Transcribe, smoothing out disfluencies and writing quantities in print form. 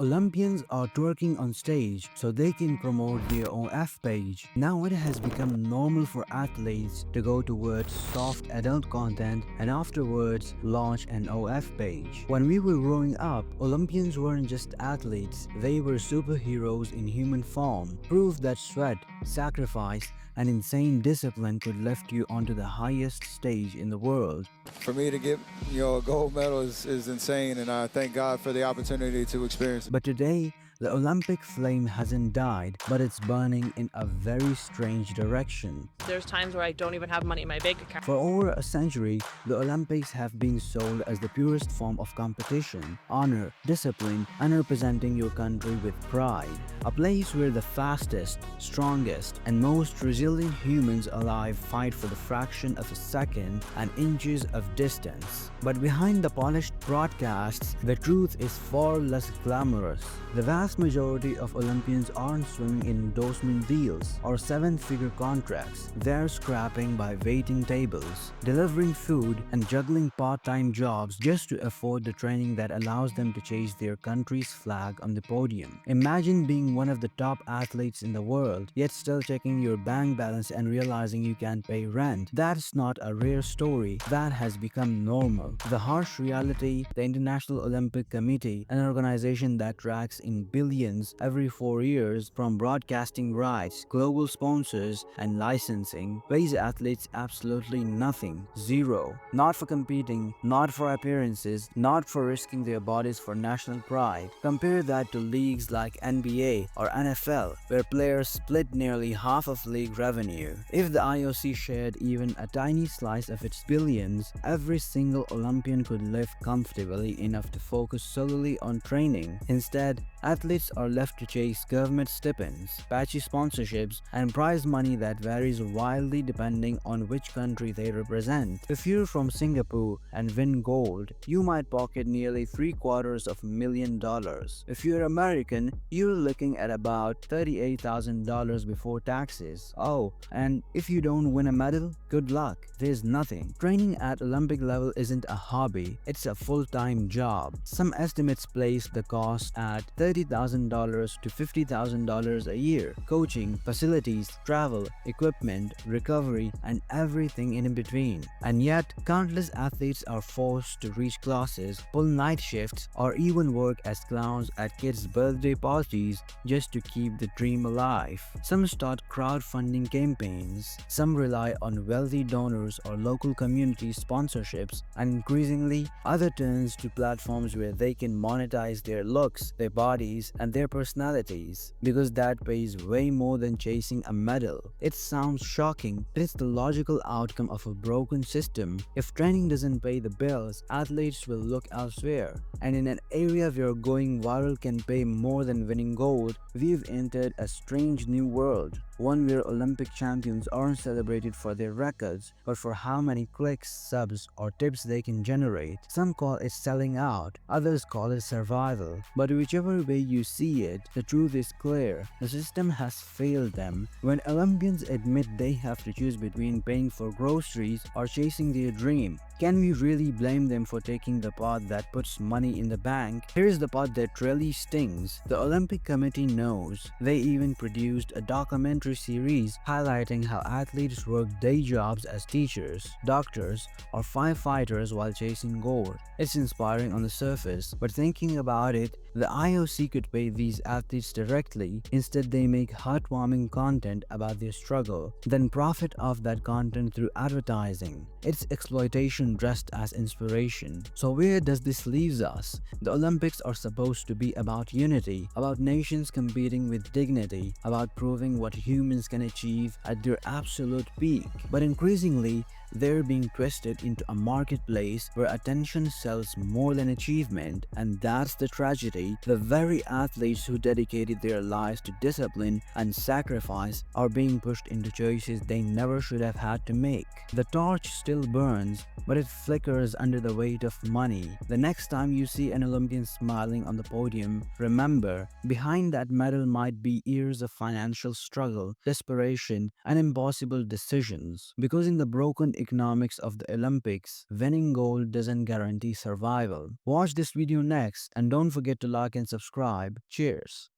Olympians are twerking on stage so they can promote their own F page. Now it has become normal for athletes to go towards soft adult content and afterwards launch an OF page. When we were growing up, Olympians weren't just athletes, they were superheroes in human form, proof that sweat, sacrifice, and insane discipline could lift you onto the highest stage in the world. For me to get, a gold medal is insane, and I thank God for the opportunity to experience it. But today, the Olympic flame hasn't died, but it's burning in a very strange direction. There's times where I don't even have money in my bank account. For over a century, the Olympics have been sold as the purest form of competition, honor, discipline, and representing your country with pride. A place where the fastest, strongest, and most resilient humans alive fight for the fraction of a second and inches of distance. But behind the polished broadcasts, the truth is far less glamorous. The vast majority of Olympians aren't swimming in endorsement deals or seven-figure contracts. They're scrapping by waiting tables, delivering food, and juggling part-time jobs just to afford the training that allows them to chase their country's flag on the podium. Imagine being one of the top athletes in the world, yet still checking your bank balance and realizing you can't pay rent. That's not a rare story. That has become normal. The harsh reality, the International Olympic Committee, an organization that tracks in billions every 4 years from broadcasting rights, global sponsors, and licensing, pays athletes absolutely nothing. Zero. Not for competing, not for appearances, not for risking their bodies for national pride. Compare that to leagues like NBA or NFL, where players split nearly half of league revenue. If the IOC shared even a tiny slice of its billions, every single Olympian could live comfortably enough to focus solely on training. Instead, athletes are left to chase government stipends, patchy sponsorships, and prize money that varies wildly depending on which country they represent. If you're from Singapore and win gold, you might pocket nearly $750,000. If you're American, you're looking at about $38,000 before taxes. Oh, and if you don't win a medal, good luck. There's nothing. Training at Olympic level isn't a hobby, it's a full-time job. Some estimates place the cost at $30,000 to $50,000 a year. Coaching, facilities, travel, equipment, recovery, and everything in between. And yet, countless athletes are forced to reach classes, pull night shifts, or even work as clowns at kids' birthday parties just to keep the dream alive. Some start crowdfunding campaigns, some rely on wealthy donors or local community sponsorships, and increasingly, other turns to platforms where they can monetize their looks, their bodies, and their personalities, because that pays way more than chasing a medal. It sounds shocking, but it's the logical outcome of a broken system. If training doesn't pay the bills, athletes will look elsewhere. And in an area where going viral can pay more than winning gold, we've entered a strange new world. One where Olympic champions aren't celebrated for their records, but for how many clicks, subs, or tips they can generate. Some call it selling out, others call it survival. But whichever way you see it, the truth is clear. The system has failed them. When Olympians admit they have to choose between paying for groceries or chasing their dream, can we really blame them for taking the path that puts money in the bank? Here's the part that really stings. The Olympic Committee knows. They even produced a documentary series highlighting how athletes work day jobs as teachers, doctors, or firefighters while chasing gold. It's inspiring on the surface, but thinking about it, the IOC could pay these athletes directly. Instead, they make heartwarming content about their struggle, then profit off that content through advertising. It's exploitation dressed as inspiration. So where does this leave us? The Olympics are supposed to be about unity, about nations competing with dignity, about proving what humans can achieve at their absolute peak. But increasingly, they're being twisted into a marketplace where attention sells more than achievement, and that's the tragedy. The very athletes who dedicated their lives to discipline and sacrifice are being pushed into choices they never should have had to make. The torch still burns, but it flickers under the weight of money. The next time you see an Olympian smiling on the podium, remember, behind that medal might be years of financial struggle, desperation, and impossible decisions. Because in the broken economics of the Olympics, winning gold doesn't guarantee survival. Watch this video next and don't forget to like and subscribe. Cheers.